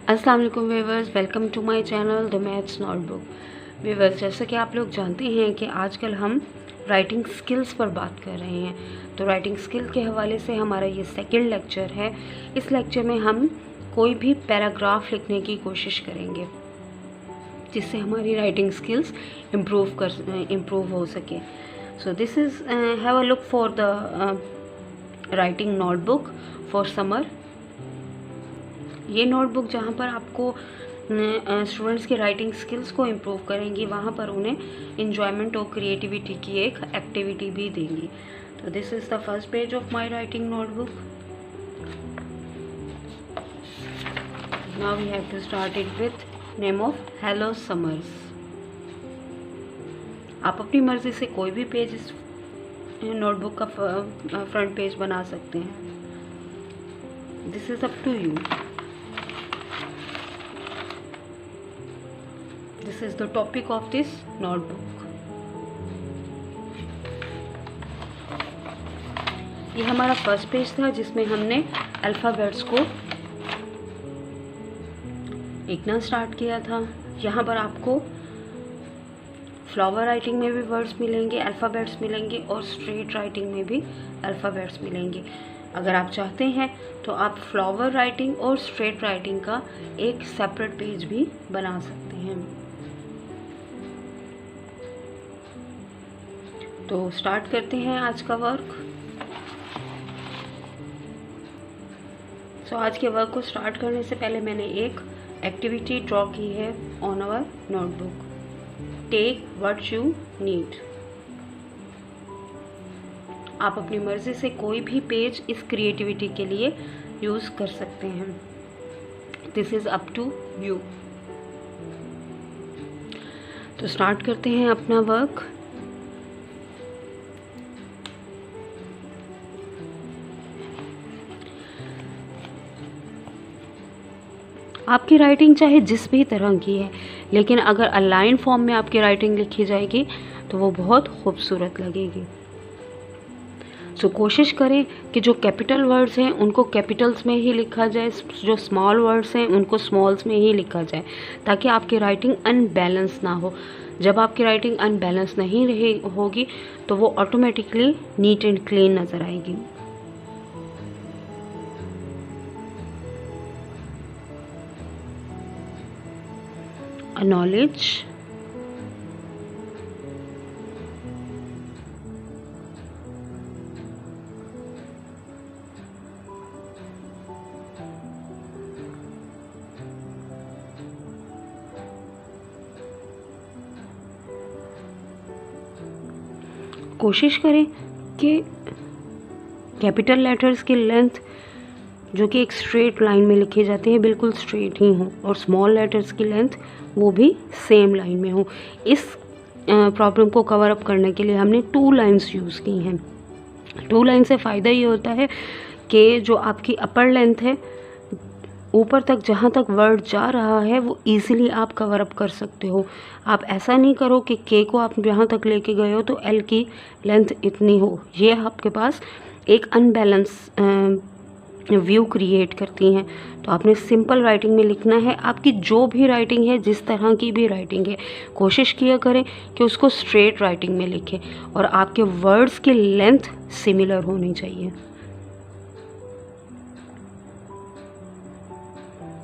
अस्सलाम वालेकुम viewers, welcome to my channel the maths notebook. Viewers, जैसा कि आप लोग जानते हैं कि आजकल हम राइटिंग स्किल्स पर बात कर रहे हैं, तो राइटिंग स्किल के हवाले से हमारा ये सेकंड लेक्चर है। इस लेक्चर में हम कोई भी पैराग्राफ लिखने की कोशिश करेंगे जिससे हमारी राइटिंग स्किल्स इम्प्रूव हो सके। So this is have a look for the writing notebook for summer. ये नोटबुक जहाँ पर आपको स्टूडेंट्स की राइटिंग स्किल्स को इम्प्रूव करेंगी, वहाँ पर उन्हें इन्जॉयमेंट और क्रिएटिविटी की एक एक्टिविटी भी देंगी। तो this is the first page of my writing notebook. Now we have to start it with name of hello summers. आप अपनी मर्जी से कोई भी पेज इस नोटबुक का फ्रंट पेज बना सकते हैं। This is up to you. This is the topic of this notebook. ये हमारा फर्स्ट पेज था जिसमें हमने अल्फ़ाबेट्स को लिखना स्टार्ट किया था। यहाँ पर आपको फ्लावर राइटिंग में भी वर्ड्स मिलेंगे, अल्फ़ाबेट्स मिलेंगे और स्ट्रेट राइटिंग में भी अल्फ़ाबेट्स मिलेंगे। अगर आप चाहते हैं तो आप फ्लावर राइटिंग और स्ट्रेट राइटिंग का एक सेपरेट पेज भी बना सकते हैं। तो स्टार्ट करते हैं आज का वर्क। आज के वर्क को स्टार्ट करने से पहले मैंने एक एक्टिविटी ड्रॉ की है on our notebook. Take what you need. आप अपनी मर्जी से कोई भी पेज इस क्रिएटिविटी के लिए यूज कर सकते हैं। This is up to you. तो स्टार्ट करते हैं अपना वर्क। आपकी राइटिंग चाहे जिस भी तरह की है, लेकिन अगर अलाइन फॉर्म में आपकी राइटिंग लिखी जाएगी तो वो बहुत खूबसूरत लगेगी। कोशिश करें कि जो कैपिटल वर्ड्स हैं उनको कैपिटल्स में ही लिखा जाए, जो स्मॉल वर्ड्स हैं उनको स्मॉल्स में ही लिखा जाए, ताकि आपकी राइटिंग अनबैलेंस ना हो। जब आपकी राइटिंग अनबैलेंस नहीं रही होगी तो वो ऑटोमेटिकली नीट एंड क्लीन नज़र आएगी। Knowledge, कोशिश करें कि कैपिटल लेटर्स की लेंथ जो कि एक स्ट्रेट लाइन में लिखे जाते हैं बिल्कुल स्ट्रेट ही हों, और स्मॉल लेटर्स की लेंथ वो भी सेम लाइन में हो। इस प्रॉब्लम को कवर अप करने के लिए हमने 2 लाइन्स यूज़ की हैं। 2 लाइन से फ़ायदा ये होता है कि जो आपकी अपर लेंथ है, ऊपर तक जहाँ तक वर्ड जा रहा है वो इजीली आप कवर अप कर सकते हो। आप ऐसा नहीं करो कि के को आप यहाँ तक लेके गए हो तो एल की लेंथ इतनी हो। ये आपके पास एक अनबैलेंस व्यू क्रिएट करती हैं। तो आपने सिंपल राइटिंग में लिखना है। आपकी जो भी राइटिंग है, जिस तरह की भी राइटिंग है, कोशिश किया करें कि उसको स्ट्रेट राइटिंग में लिखें और आपके वर्ड्स की लेंथ सिमिलर होनी चाहिए।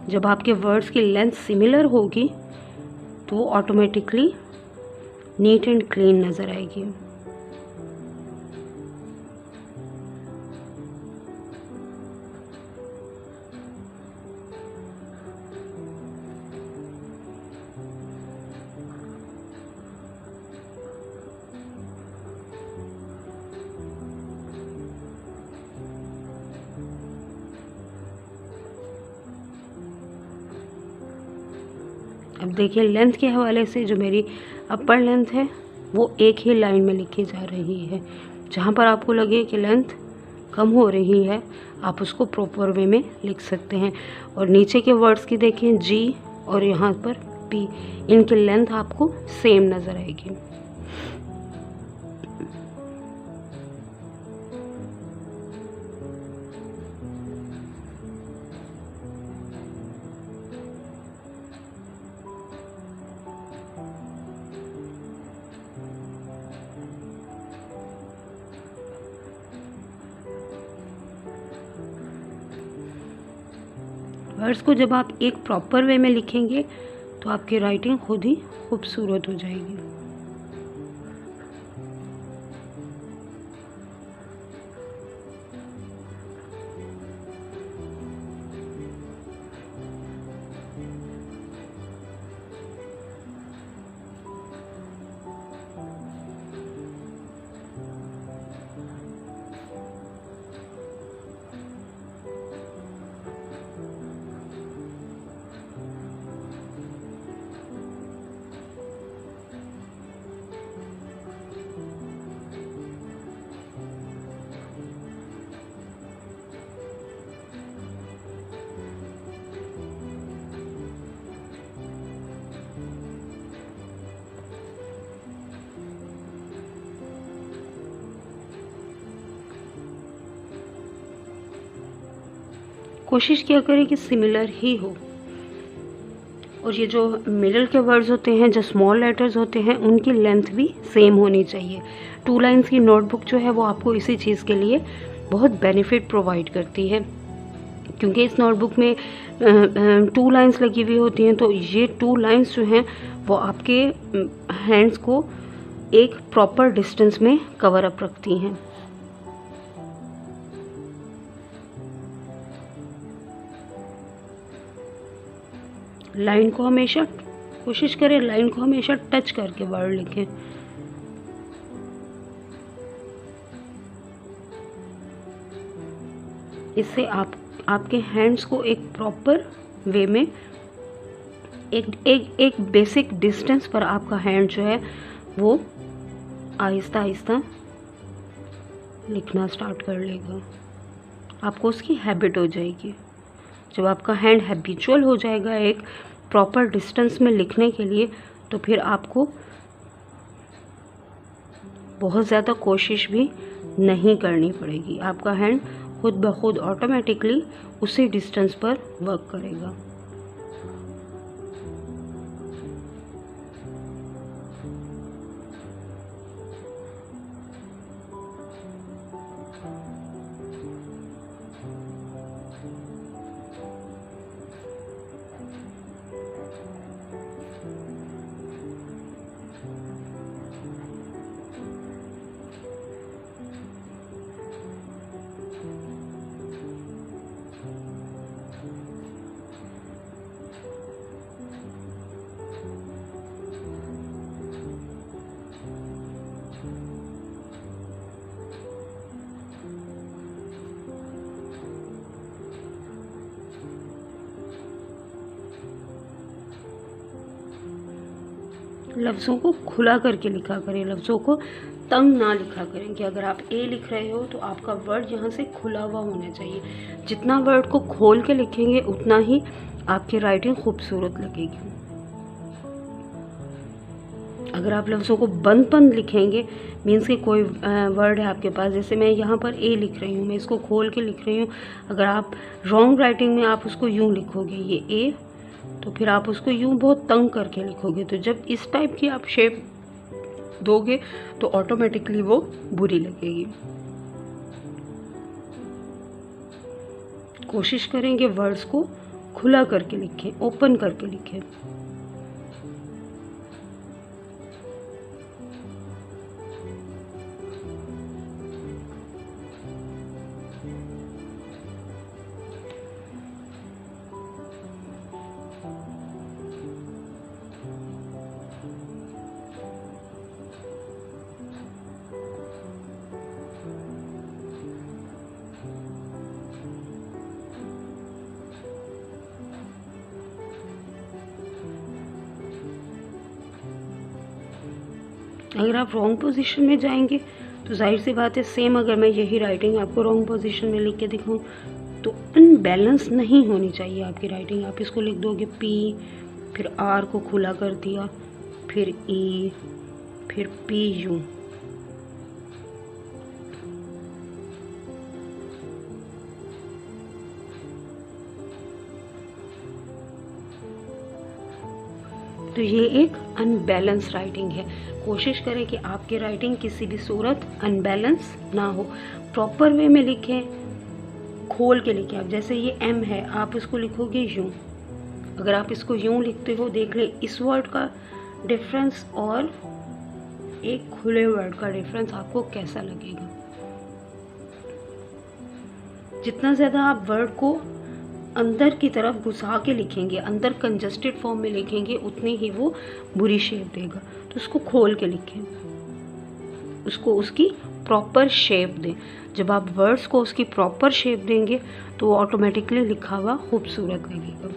जब आपके वर्ड्स की लेंथ सिमिलर होगी तो वो ऑटोमेटिकली नीट एंड क्लीन नज़र आएगी। अब देखिए, लेंथ के हवाले से जो मेरी अपर लेंथ है वो एक ही लाइन में लिखी जा रही है। जहाँ पर आपको लगे कि लेंथ कम हो रही है, आप उसको प्रॉपर वे में लिख सकते हैं। और नीचे के वर्ड्स की देखें, जी और यहाँ पर पी, इनकी लेंथ आपको सेम नज़र आएगी। वर्ड्स को जब आप एक प्रॉपर वे में लिखेंगे तो आपकी राइटिंग खुद ही खूबसूरत हो जाएगी। कोशिश किया करें कि सिमिलर ही हो। और ये जो मिडल के वर्ड्स होते हैं, जो स्मॉल लेटर्स होते हैं, उनकी लेंथ भी सेम होनी चाहिए। 2 लाइन्स की नोटबुक जो है वो आपको इसी चीज़ के लिए बहुत बेनिफिट प्रोवाइड करती है, क्योंकि इस नोटबुक में 2 लाइन्स लगी हुई होती हैं। तो ये 2 लाइन्स जो हैं वो आपके हैंड्स को एक प्रॉपर डिस्टेंस में कवर अप रखती हैं। लाइन को हमेशा कोशिश करें, लाइन को हमेशा टच करके वर्ड लिखें। इससे आपके हैंड्स को एक प्रॉपर वे में एक बेसिक डिस्टेंस पर आपका हैंड जो है वो आहिस्ता आहिस्ता लिखना स्टार्ट कर लेगा। आपको उसकी हैबिट हो जाएगी। जब आपका हैंड हैबिचुअल हो जाएगा एक प्रॉपर डिस्टेंस में लिखने के लिए, तो फिर आपको बहुत ज़्यादा कोशिश भी नहीं करनी पड़ेगी। आपका हैंड खुद ब खुद ऑटोमेटिकली उसी डिस्टेंस पर वर्क करेगा। लफ्ज़ों को खुला करके लिखा करें, लफ्ज़ों को तंग ना लिखा करें कि अगर आप ए लिख रहे हो तो आपका वर्ड यहाँ से खुला हुआ होना चाहिए। जितना वर्ड को खोल के लिखेंगे उतना ही आपकी राइटिंग खूबसूरत लगेगी। अगर आप लफ्ज़ों को बंद बंद लिखेंगे, मीन्स कि कोई वर्ड है आपके पास, जैसे मैं यहाँ पर ए लिख रही हूँ, मैं इसको खोल के लिख रही हूँ, अगर आप रॉन्ग राइटिंग में आप उसको यूँ लिखोगे ये ए, तो फिर आप उसको यूँ बहुत तंग करके लिखोगे। तो जब इस टाइप की आप शेप दोगे तो ऑटोमेटिकली वो बुरी लगेगी। कोशिश करेंगे वर्ड्स को खुला करके लिखें, ओपन करके लिखें। अगर आप रॉन्ग पोजीशन में जाएंगे तो जाहिर सी बात है, सेम अगर मैं यही राइटिंग आपको रॉन्ग पोजीशन में लिख के दिखाऊं तो अनबैलेंस नहीं होनी चाहिए आपकी राइटिंग। आप इसको लिख दोगे पी, फिर आर को खुला कर दिया, फिर ई, फिर पी यू। तो ये एक अनबैलेंस राइटिंग है। कोशिश करें कि आपकी राइटिंग किसी भी सूरत अनबैलेंस ना हो। प्रॉपर वे में लिखें, खोल के लिखें आप। जैसे ये M है, आप इसको लिखोगे यूँ। अगर आप इसको यूँ लिखते हो, देख लें इस वर्ड का डिफरेंस और एक खुले वर्ड का डिफरेंस आपको कैसा लगेगा। जितना ज़्यादा आप वर्ड को अंदर की तरफ घुसा के लिखेंगे, अंदर कंजस्टेड फॉर्म में लिखेंगे, उतनी ही वो बुरी शेप देगा। तो उसको खोल के लिखें, उसको उसकी प्रॉपर शेप दें। जब आप वर्ड्स को उसकी प्रॉपर शेप देंगे तो वो ऑटोमेटिकली लिखा हुआ खूबसूरत लगेगा।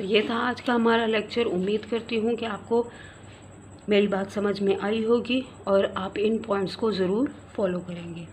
ये था आज का हमारा लेक्चर। उम्मीद करती हूँ कि आपको मेरी बात समझ में आई होगी और आप इन पॉइंट्स को ज़रूर फॉलो करेंगे।